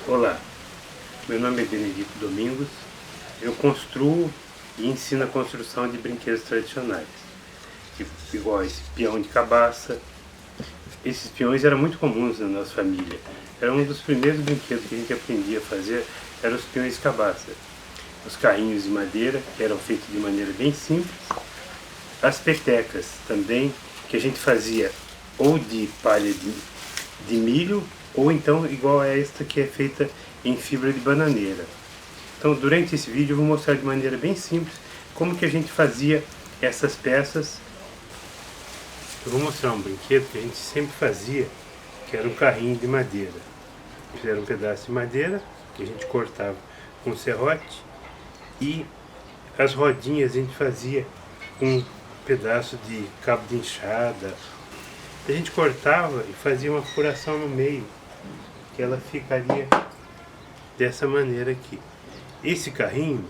Olá, meu nome é Benedito Domingos, eu construo e ensino a construção de brinquedos tradicionais, tipo igual esse peão de cabaça. Esses peões eram muito comuns na nossa família, era um dos primeiros brinquedos que a gente aprendia a fazer, eram os peões de cabaça. Os carrinhos de madeira, que eram feitos de maneira bem simples, as petecas também, que a gente fazia ou de palha de milho, ou então igual a esta que é feita em fibra de bananeira. Então durante esse vídeo eu vou mostrar de maneira bem simples como que a gente fazia essas peças. Eu vou mostrar um brinquedo que a gente sempre fazia, que era um carrinho de madeira. Era um pedaço de madeira que a gente cortava com serrote e as rodinhas a gente fazia com um pedaço de cabo de enxada. A gente cortava e fazia uma furação no meio, que ela ficaria dessa maneira aqui. Esse carrinho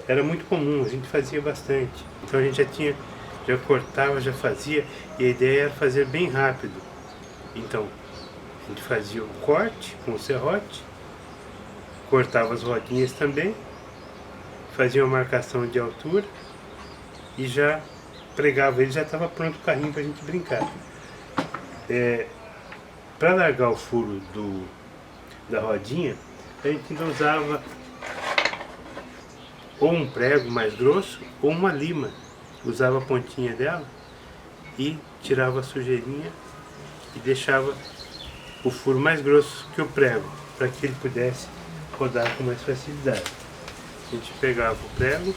era muito comum, a gente fazia bastante. Então a gente já cortava, já fazia, e a ideia era fazer bem rápido. Então a gente fazia o corte com o serrote, cortava as rodinhas também, fazia uma marcação de altura e já pregava ele, já estava pronto o carrinho para a gente brincar. Para largar o furo da rodinha, a gente ainda usava ou um prego mais grosso ou uma lima. Usava a pontinha dela e tirava a sujeirinha e deixava o furo mais grosso que o prego, para que ele pudesse rodar com mais facilidade. A gente pegava o prego,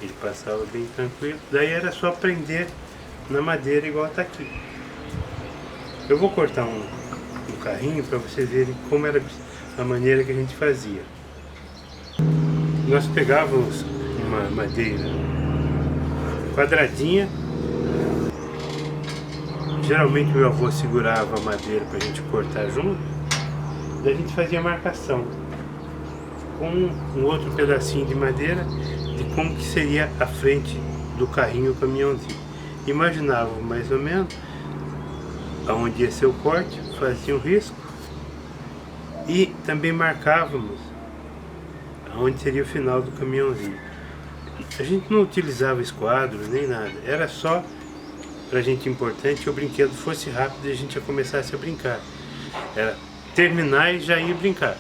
ele passava bem tranquilo, daí era só prender na madeira igual está aqui. Eu vou cortar um carrinho para vocês verem como era a maneira que a gente fazia. Nós pegávamos uma madeira quadradinha, geralmente meu avô segurava a madeira para a gente cortar junto, daí a gente fazia a marcação com um outro pedacinho de madeira de como que seria a frente do carrinho, o caminhãozinho. Imaginava mais ou menos aonde ia ser o corte, fazia um risco e também marcávamos aonde seria o final do caminhãozinho. A gente não utilizava esquadros nem nada, era só pra gente importante que o brinquedo fosse rápido e a gente já começasse a brincar. Era terminar e já ir brincar.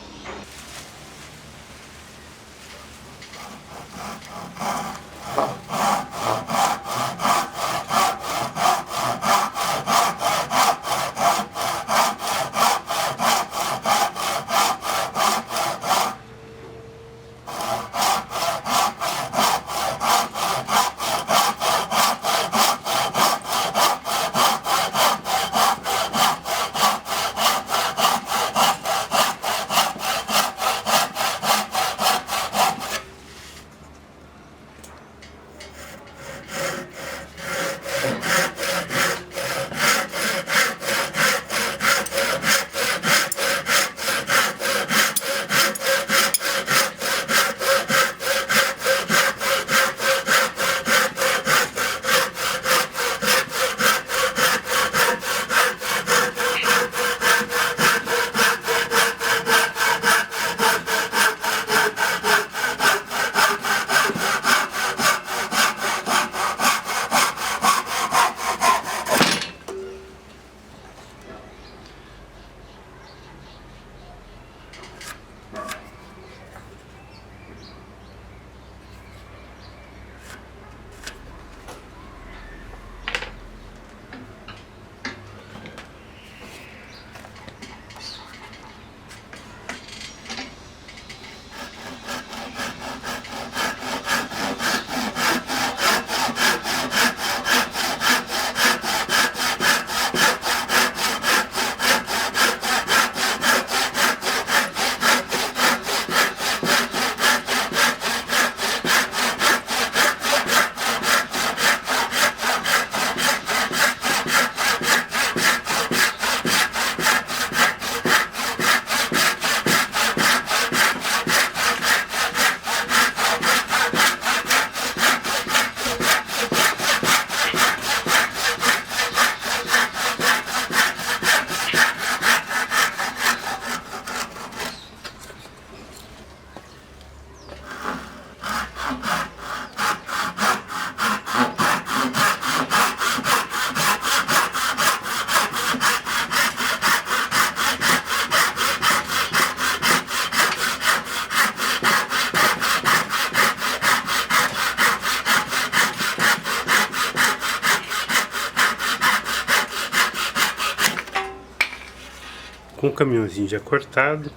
Com o caminhãozinho já cortado,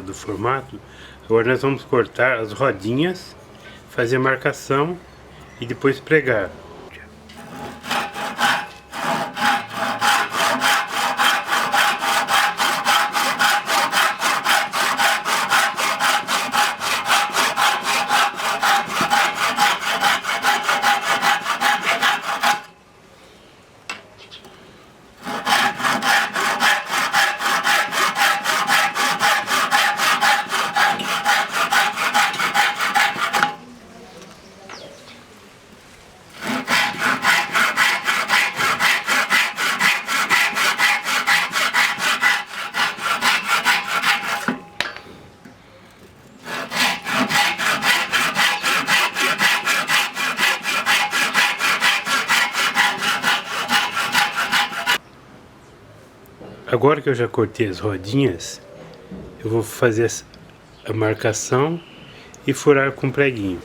do formato, agora nós vamos cortar as rodinhas, fazer a marcação e depois pregar. Agora que eu já cortei as rodinhas, eu vou fazer a marcação e furar com preguinho.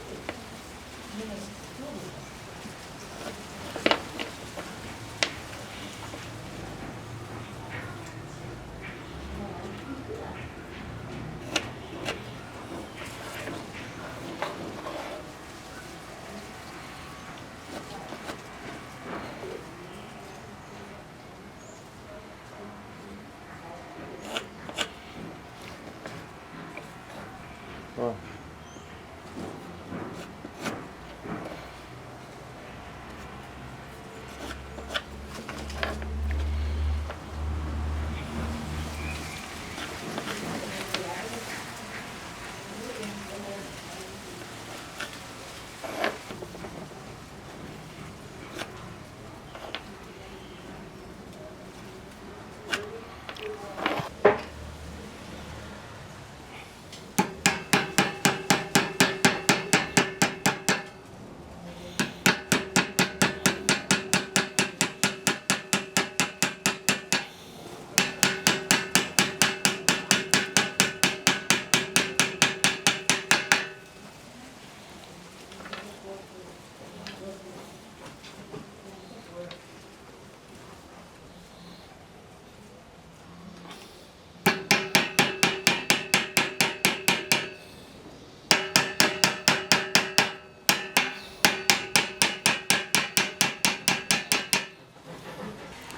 Ó.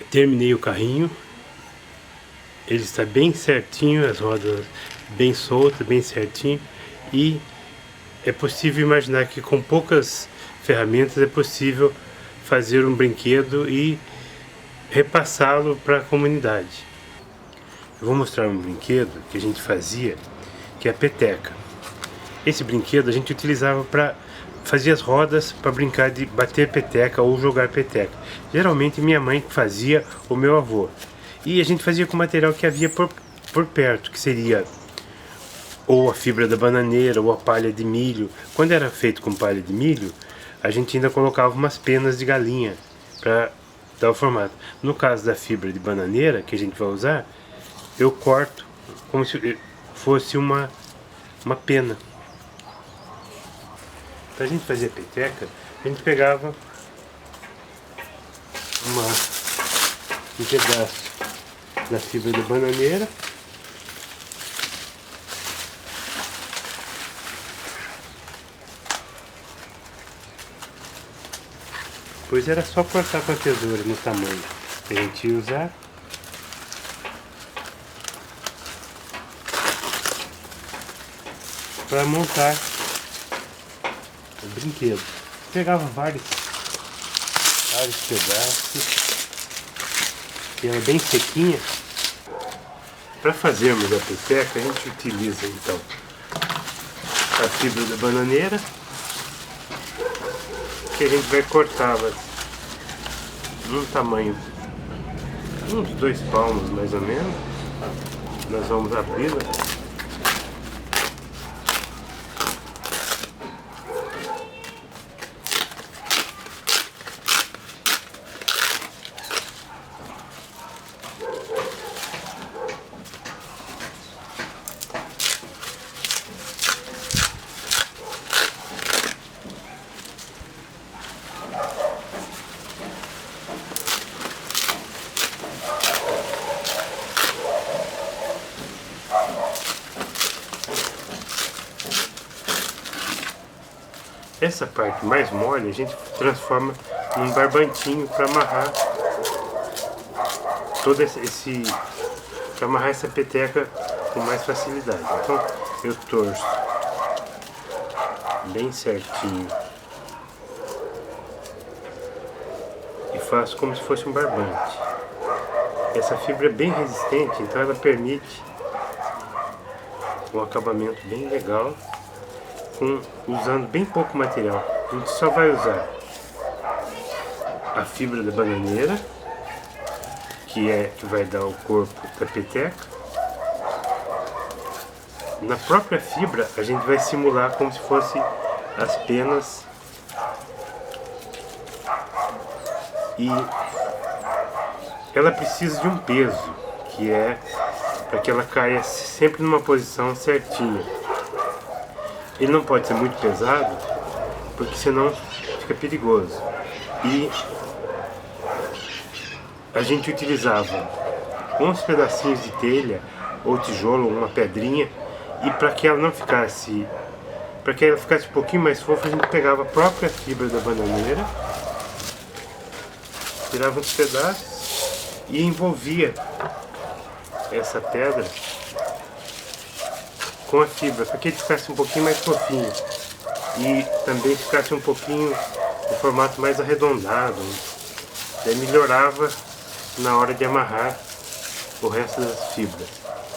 Terminei o carrinho, ele está bem certinho, as rodas bem soltas, bem certinho, e é possível imaginar que com poucas ferramentas é possível fazer um brinquedo e repassá-lo para a comunidade. Eu vou mostrar um brinquedo que a gente fazia, que é a peteca. Esse brinquedo a gente utilizava para fazer as rodas para brincar de bater peteca ou jogar peteca. Geralmente minha mãe fazia, ou meu avô. E a gente fazia com material que havia por perto, que seria ou a fibra da bananeira ou a palha de milho. Quando era feito com palha de milho, a gente ainda colocava umas penas de galinha para dar o formato. No caso da fibra de bananeira, que a gente vai usar, eu corto como se fosse uma pena. Para a gente fazer a peteca, a gente pegava um pedaço da fibra da bananeira, depois era só cortar com a tesoura no tamanho que a gente ia usar. Para montar o brinquedo. Pegava vários pedaços, e ela bem sequinha. Para fazermos a peteca, a gente utiliza então a fibra da bananeira, que a gente vai cortá-la num tamanho uns 2 palmos mais ou menos. Nós vamos abri-la. Essa parte mais mole a gente transforma num barbantinho para amarrar todo para amarrar essa peteca com mais facilidade. Então eu torço bem certinho e faço como se fosse um barbante. Essa fibra é bem resistente, então ela permite um acabamento bem legal, usando bem pouco material. A gente só vai usar a fibra da bananeira, que vai dar o corpo da peteca. Na própria fibra a gente vai simular como se fosse as penas e ela precisa de um peso, que é para que ela caia sempre numa posição certinha. Ele não pode ser muito pesado, porque senão fica perigoso. E a gente utilizava uns pedacinhos de telha ou tijolo, uma pedrinha, e para que ela não ficasse, para que ela ficasse um pouquinho mais fofa, a gente pegava a própria fibra da bananeira, tirava uns pedaços e envolvia essa pedra com a fibra, para que ele ficasse um pouquinho mais fofinho e também ficasse um pouquinho no formato mais arredondado. Daí melhorava na hora de amarrar o resto das fibras.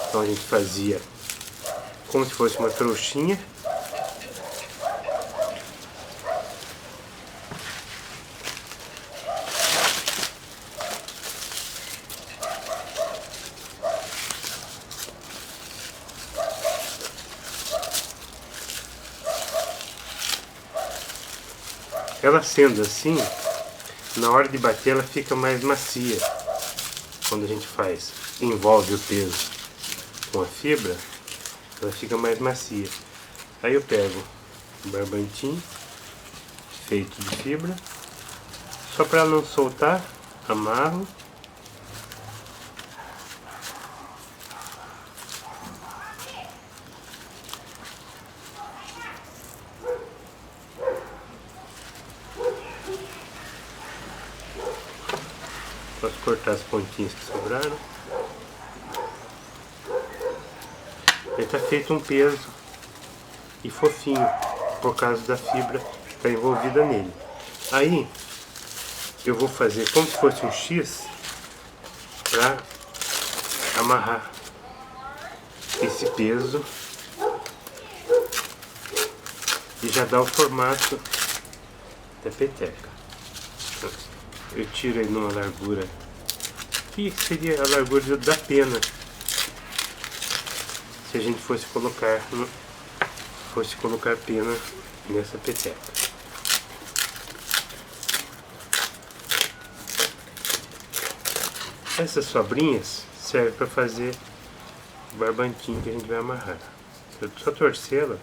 Então a gente fazia como se fosse uma trouxinha. Ela sendo assim, na hora de bater ela fica mais macia. Quando a gente envolve o peso com a fibra, ela fica mais macia. Aí eu pego um barbantinho feito de fibra, só para não soltar, amarro. Posso cortar as pontinhas que sobraram. Aí está feito um peso e fofinho, por causa da fibra que está envolvida nele. Aí eu vou fazer como se fosse um X para amarrar esse peso e já dá o formato da peteca. Eu tiro ele numa largura que seria a largura da pena, se a gente fosse colocar pena nessa peteca. Essas sobrinhas servem para fazer o barbantinho que a gente vai amarrar. Eu só torcê-la.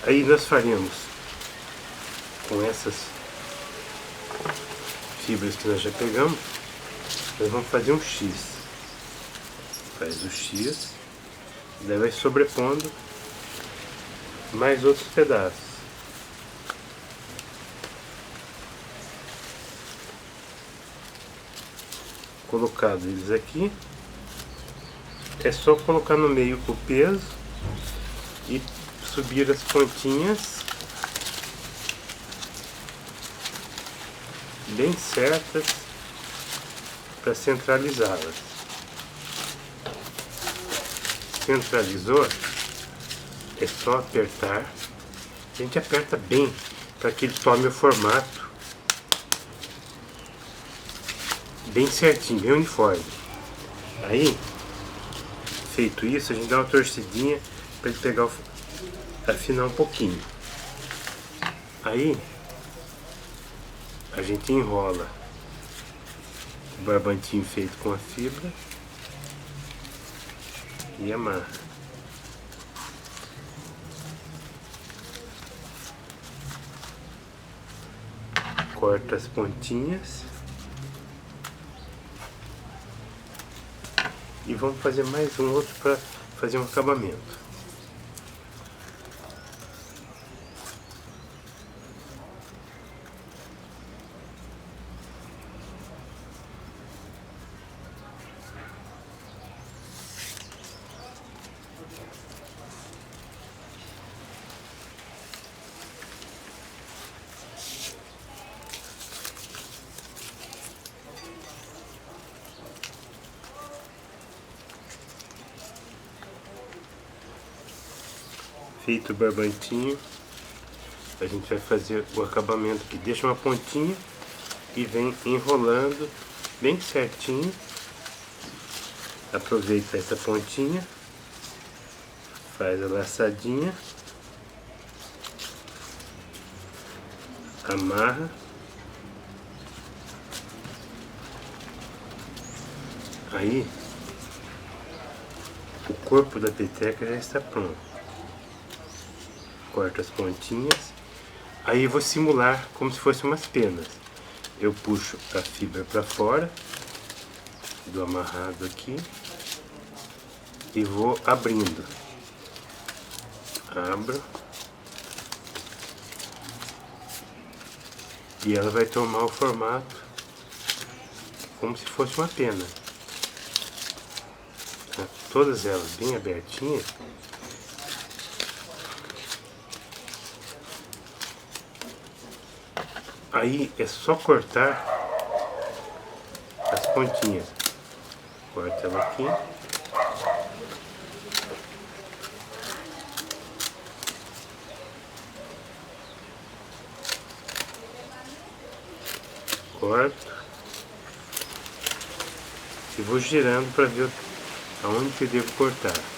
Aí nós faremos com essas fibras que nós já pegamos, nós vamos fazer um X. Faz o X, daí vai sobrepondo mais outros pedaços. Colocado eles aqui, é só colocar no meio o peso e subir as pontinhas bem certas para centralizá-las. Centralizou, é só apertar. A gente aperta bem para que ele tome o formato bem certinho, bem uniforme. Aí, feito isso, a gente dá uma torcidinha para ele pegar afinar um pouquinho. Aí a gente enrola o barbantinho feito com a fibra e amarra. corto as pontinhas. E vamos fazer mais um outro para fazer um acabamento. Feito o barbantinho, a gente vai fazer o acabamento aqui. Deixa uma pontinha e vem enrolando bem certinho. Aproveita essa pontinha, faz a laçadinha, amarra. Aí, o corpo da peteca já está pronto. Corto as pontinhas, aí eu vou simular como se fossem umas penas. Eu puxo a fibra para fora do amarrado aqui e vou abrindo. Abro e ela vai tomar o formato como se fosse uma pena. Todas elas bem abertinhas. Aí é só cortar as pontinhas. Corta ela aqui. Corto. E vou girando para ver aonde que eu devo cortar.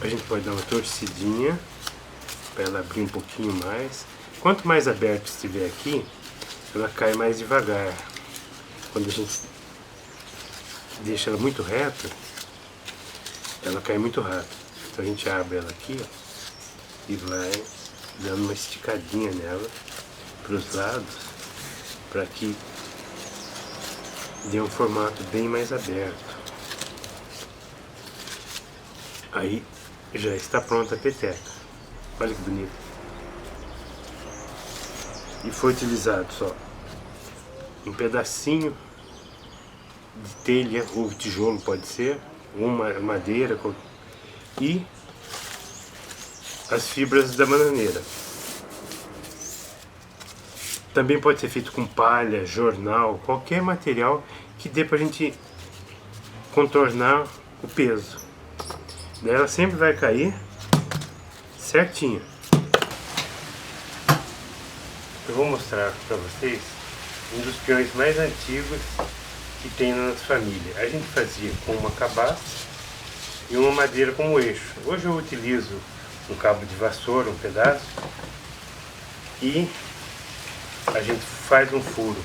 A gente pode dar uma torcidinha para ela abrir um pouquinho mais. Quanto mais aberto estiver aqui, ela cai mais devagar. Quando a gente deixa ela muito reta, ela cai muito rápido. Então a gente abre ela aqui, ó, e vai dando uma esticadinha nela para os lados, para que dê um formato bem mais aberto. Aí já está pronta a peteca. Olha que bonito. E foi utilizado só um pedacinho de telha ou tijolo, pode ser, uma madeira e as fibras da bananeira. Também pode ser feito com palha, jornal, qualquer material que dê pra gente contornar o peso. Daí ela sempre vai cair certinho. Eu vou mostrar para vocês um dos peões mais antigos que tem na nossa família. A gente fazia com uma cabaça e uma madeira como eixo. Hoje eu utilizo um cabo de vassoura, um pedaço, e a gente faz um furo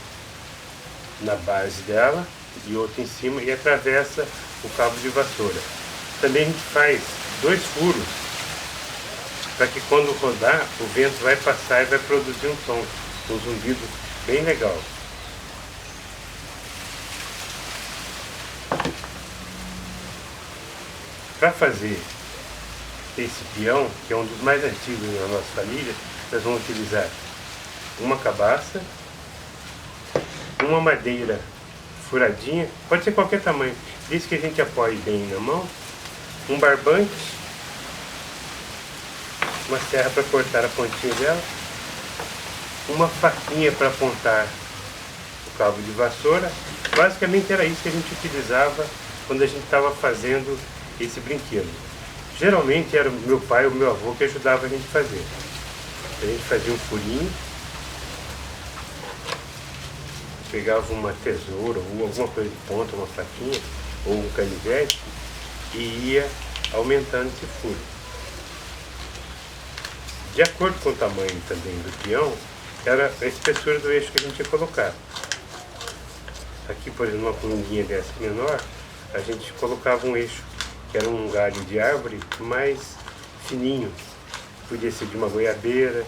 na base dela e outro em cima e atravessa o cabo de vassoura. Também a gente faz 2 furos para que quando rodar o vento vai passar e vai produzir um som, um zumbido bem legal. Para fazer esse peão, que é um dos mais antigos na nossa família, nós vamos utilizar uma cabaça, uma madeira furadinha, pode ser qualquer tamanho, desde que a gente apoie bem na mão, um barbante, uma serra para cortar a pontinha dela, uma faquinha para apontar o cabo de vassoura. Basicamente era isso que a gente utilizava quando a gente estava fazendo esse brinquedo. Geralmente era o meu pai ou meu avô que ajudava a gente a fazer. A gente fazia um furinho, pegava uma tesoura ou alguma coisa de ponta, uma faquinha ou um canivete e ia aumentando esse furo. De acordo com o tamanho também do peão, era a espessura do eixo que a gente ia colocar. Aqui, por exemplo, uma corumbinha dessa menor, a gente colocava um eixo que era um galho de árvore mais fininho. Podia ser de uma goiabeira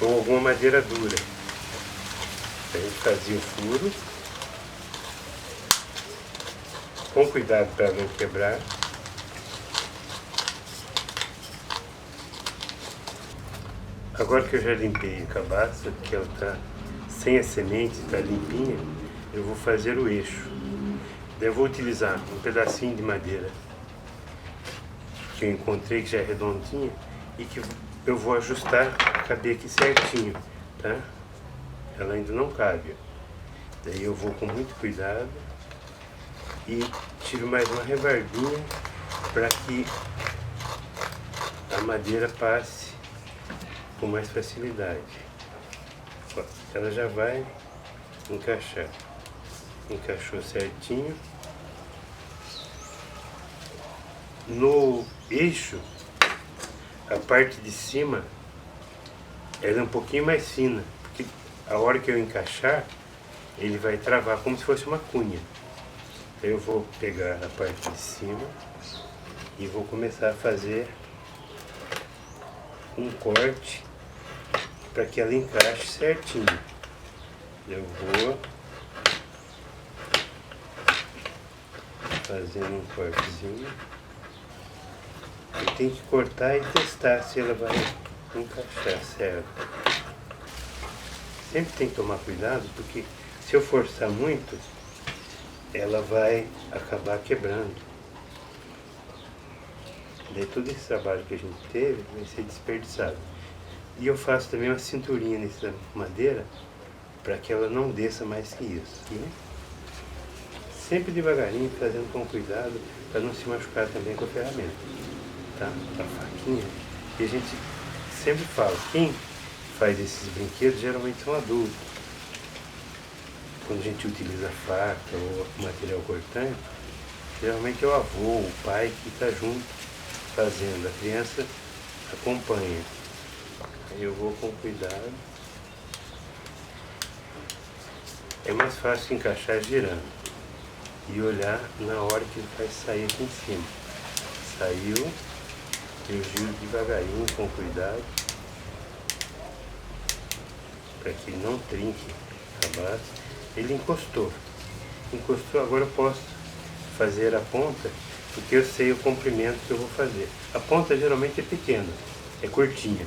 ou alguma madeira dura. A gente fazia o furo, com cuidado para não quebrar. Agora que eu já limpei a cabaça, que ela está sem as sementes, está limpinha, eu vou fazer o eixo. Daí eu vou utilizar um pedacinho de madeira que eu encontrei, que já é redondinha, e que eu vou ajustar para caber aqui certinho, tá? Ela ainda não cabe. Daí eu vou com muito cuidado e tiro mais uma rebarbinha para que a madeira passe com mais facilidade. Ela já vai encaixar. Encaixou certinho. No eixo, a parte de cima ela é um pouquinho mais fina, porque a hora que eu encaixar, ele vai travar como se fosse uma cunha. Então eu vou pegar a parte de cima e vou começar a fazer um corte para que ela encaixe certinho. Eu vou fazendo um cortezinho. Eu tenho que cortar e testar se ela vai encaixar certo. Sempre tem que tomar cuidado, porque se eu forçar muito, ela vai acabar quebrando. Daí todo esse trabalho que a gente teve vai ser desperdiçado. E eu faço também uma cinturinha nessa madeira para que ela não desça mais que isso. Né? Sempre devagarinho, fazendo com cuidado para não se machucar também com a ferramenta. Tá? A faquinha. E a gente sempre fala, quem faz esses brinquedos geralmente são adultos. Quando a gente utiliza faca ou material cortante, geralmente é o avô, o pai que está junto fazendo. A criança acompanha. Aí eu vou com cuidado. É mais fácil encaixar girando e olhar na hora que ele vai sair aqui em cima. Saiu, eu giro devagarinho, com cuidado, para que ele não trinque a base. Ele encostou. Encostou, agora eu posso fazer a ponta, porque eu sei o comprimento que eu vou fazer. A ponta geralmente é pequena, é curtinha.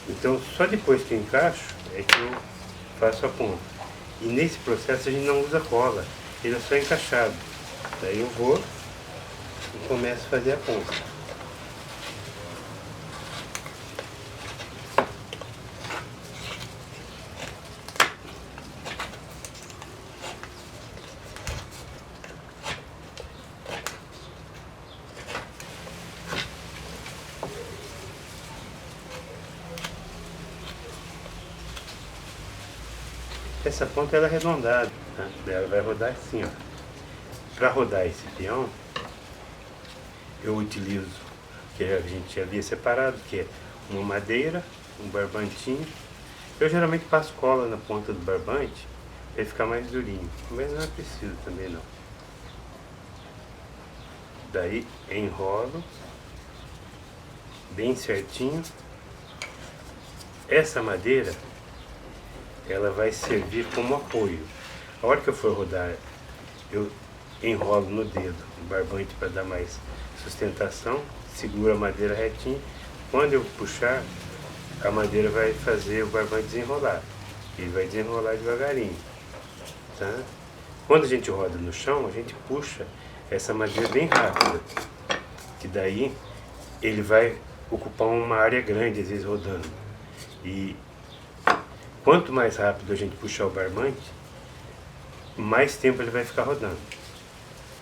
Então só depois que eu encaixo é que eu faço a ponta. E nesse processo a gente não usa cola, ele é só encaixado. Daí eu vou e começo a fazer a ponta. Essa ponta ela é arredondada, tá? Ela vai rodar assim, ó. Para rodar esse peão, eu utilizo, que a gente havia separado, que é uma madeira, um barbantinho. Eu geralmente passo cola na ponta do barbante para ele ficar mais durinho, mas não é preciso também não. Daí enrolo bem certinho. Essa madeira ela vai servir como apoio. A hora que eu for rodar, eu enrolo no dedo o barbante para dar mais sustentação, seguro a madeira retinha. Quando eu puxar, a madeira vai fazer o barbante desenrolar. Ele vai desenrolar devagarinho. Tá? Quando a gente roda no chão, a gente puxa essa madeira bem rápida, que daí ele vai ocupar uma área grande, às vezes rodando. E quanto mais rápido a gente puxar o barbante, mais tempo ele vai ficar rodando.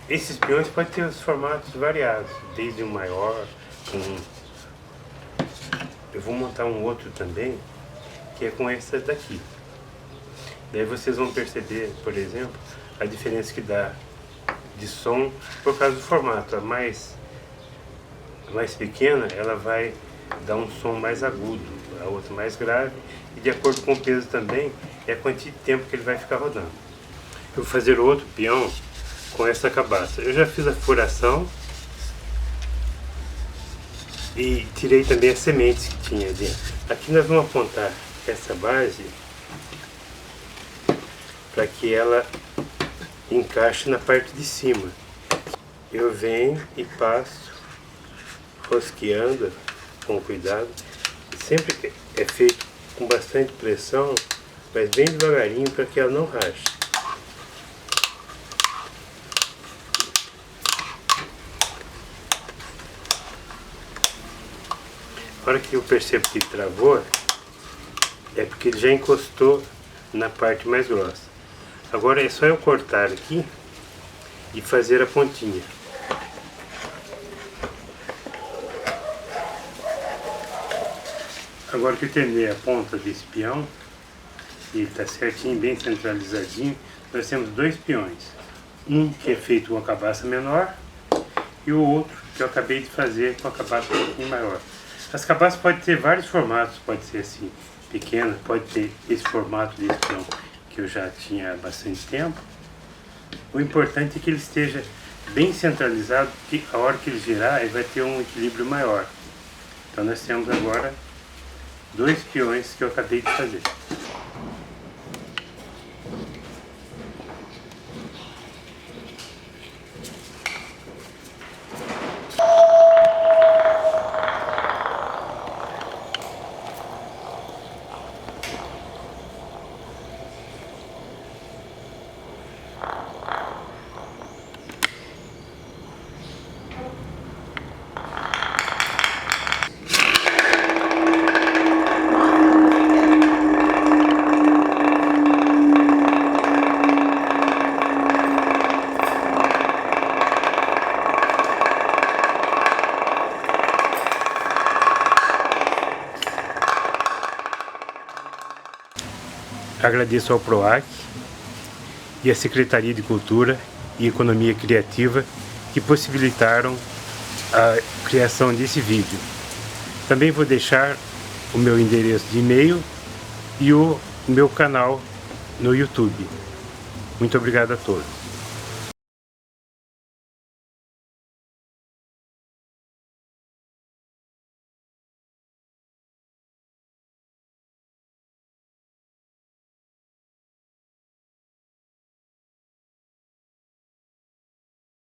Esses peões podem ter os formatos variados, desde um maior, eu vou montar um outro também, que é com essa daqui. Daí vocês vão perceber, por exemplo, a diferença que dá de som por causa do formato. A mais pequena, ela vai dar um som mais agudo, a outra mais grave, e de acordo com o peso também, é a quantia de tempo que ele vai ficar rodando. Eu vou fazer outro peão com essa cabaça. Eu já fiz a furação e tirei também as sementes que tinha dentro. Aqui nós vamos apontar essa base para que ela encaixe na parte de cima. Eu venho e passo rosqueando com cuidado. Sempre é feito com bastante pressão, mas bem devagarinho para que ela não rache. A hora que eu percebo que travou, é porque ele já encostou na parte mais grossa. Agora é só eu cortar aqui e fazer a pontinha. Agora que eu terminei a ponta desse peão, e ele está certinho, bem centralizadinho, nós temos dois peões. Um que é feito com a cabaça menor e o outro que eu acabei de fazer com a cabaça um pouquinho maior. As cabaças podem ter vários formatos, pode ser assim, pequena, pode ter esse formato desse peão que eu já tinha há bastante tempo. O importante é que ele esteja bem centralizado, porque a hora que ele girar, ele vai ter um equilíbrio maior. Então nós temos agora dois peões que eu acabei de fazer. Agradeço ao PROAC e à Secretaria de Cultura e Economia Criativa que possibilitaram a criação desse vídeo. Também vou deixar o meu endereço de e-mail e o meu canal no YouTube. Muito obrigado a todos.